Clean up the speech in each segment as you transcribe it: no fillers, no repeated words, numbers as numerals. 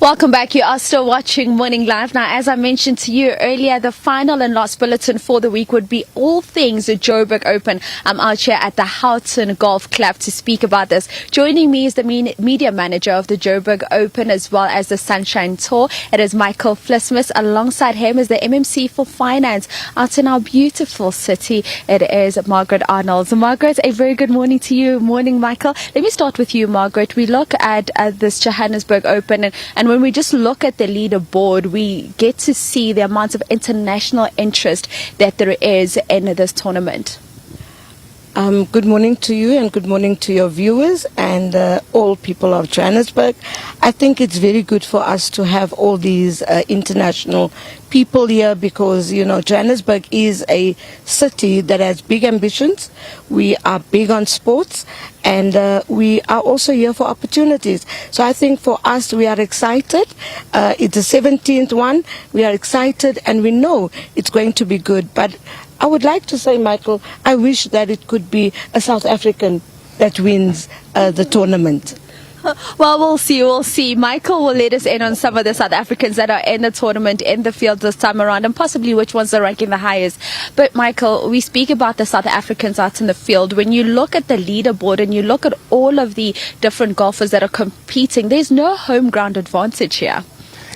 Welcome back. You are still watching Morning Live. Now, as I mentioned to you earlier, the final and last bulletin for the week would be all things Joburg Open. I'm out here at the Houghton Golf Club to speak about this. Joining me is the media manager of the Joburg Open as well as the Sunshine Tour. It is Michael Flismus. Alongside him is the MMC for Finance out in our beautiful city. It is Margaret Arnold. So Margaret, a very good morning to you. Morning, Michael. Let me start with you, Margaret. We look at this Johannesburg Open and when we just look at the leaderboard, we get to see the amount of international interest that there is in this tournament. Good morning to you and good morning to your viewers and all people of Johannesburg. I think it's very good for us to have all these international people here because, you know, Johannesburg is a city that has big ambitions. We are big on sports and we are also here for opportunities. So I think for us, we are excited. It's the 17th one. We are excited and we know it's going to be good. But I would like to say, Michael, I wish that it could be a South African that wins the tournament. Well, we'll see. Michael will let us in on some of the South Africans that are in the tournament, in the field this time around, and possibly which ones are ranking the highest. But Michael, we speak about the South Africans out in the field. When you look at the leaderboard and you look at all of the different golfers that are competing, there's no home ground advantage here.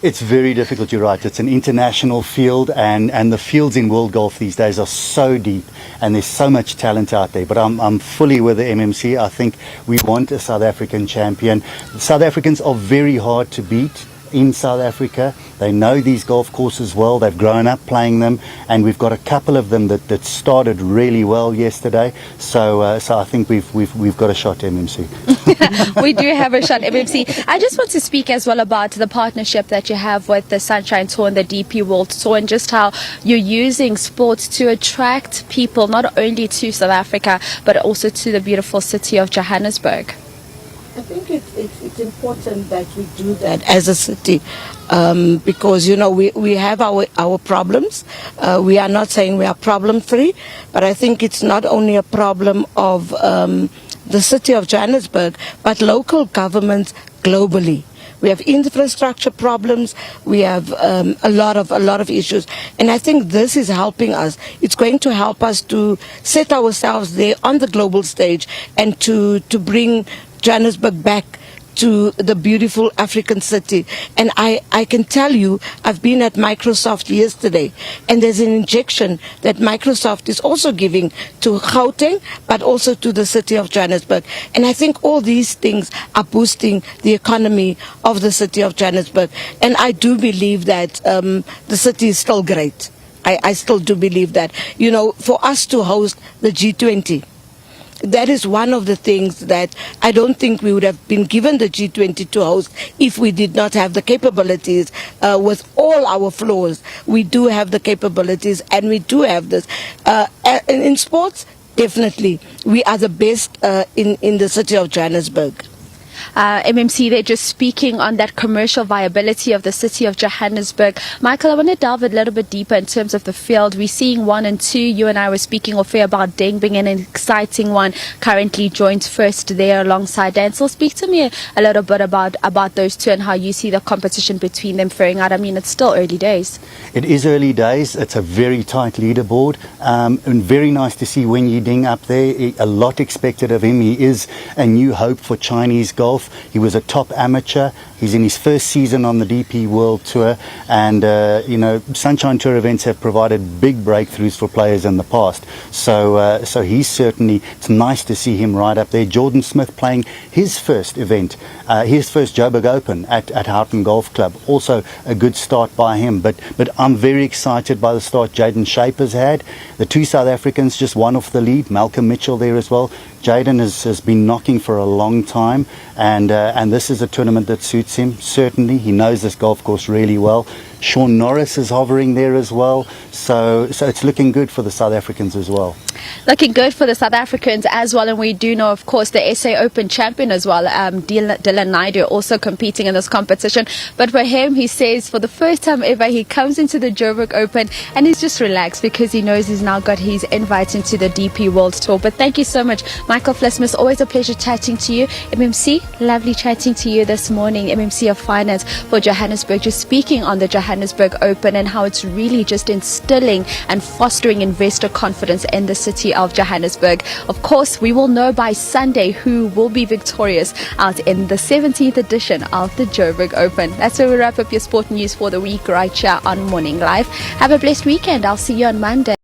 It's very difficult, you're right. It's an international field and the fields in world golf these days are so deep and there's so much talent out there. But I'm fully with the MMC. I think we want a South African champion. The South Africans are very hard to beat in South Africa. They know these golf courses well. They've grown up playing them, and we've got a couple of them that started really well yesterday. So I think we've got a shot, MMC. We do have a shot, MMC. I just want to speak as well about the partnership that you have with the Sunshine Tour and the DP World Tour, and just how you're using sports to attract people not only to South Africa but also to the beautiful city of Johannesburg. I think it's important that we do that as a city because, you know, we have our problems. We are not saying we are problem free, but I think it's not only a problem of the city of Johannesburg, but local governments globally. We have infrastructure problems. We have a lot of issues, and I think this is helping us. It's going to help us to set ourselves there on the global stage and to bring Johannesburg back to the beautiful African city. And I can tell you, I've been at Microsoft yesterday, and there's an injection that Microsoft is also giving to Gauteng, but also to the city of Johannesburg. And I think all these things are boosting the economy of the city of Johannesburg. And I do believe that the city is still great. I still do believe that. You know, for us to host the G20, that is one of the things that I don't think we would have been given the G20 to host if we did not have the capabilities. With all our flaws, we do have the capabilities and we do have this. In sports, definitely, we are the best in the city of Johannesburg. MMC, they're just speaking on that commercial viability of the city of Johannesburg. Michael, I want to delve a little bit deeper in terms of the field. We're seeing 1 and 2. You and I were speaking off air about Deng being an exciting one, currently joined first there alongside Dan. So speak to me a little bit about those two and how you see the competition between them faring out. I mean, it's still early days. It is early days. It's a very tight leaderboard, and very nice to see Wen Yiding up there. A lot expected of him. He is a new hope for Chinese golf. He was a top amateur. He's in his first season on the DP World Tour, and you know, Sunshine Tour events have provided big breakthroughs for players in the past. So he's certainly, it's nice to see him right up there. Jordan Smith playing his first event, his first Joburg Open at Houghton Golf Club. Also a good start by him. But I'm very excited by the start Jaden Shaper's had. The two South Africans just one off the lead. Malcolm Mitchell there as well. Jaden has been knocking for a long time, and this is a tournament that suits him. Certainly, he knows this golf course really well. Sean Norris is hovering there as well. So it's looking good for the South Africans as well. Looking good for the South Africans as well, and we do know, of course, the SA Open champion as well, Dylan Naidu, also competing in this competition. But for him, he says for the first time ever, he comes into the Joburg Open and he's just relaxed because he knows he's now got his invite into the DP World Tour. But thank you so much, Michael Flesmus. Always a pleasure chatting to you. MMC, lovely chatting to you this morning. MMC of Finance for Johannesburg, just speaking on the Johannesburg Open and how it's really just instilling and fostering investor confidence in the city of Johannesburg. Of course, we will know by Sunday who will be victorious out in the 17th edition of the Joburg Open. That's where we wrap up your sport news for the week right here on Morning Live. Have a blessed weekend. I'll see you on Monday.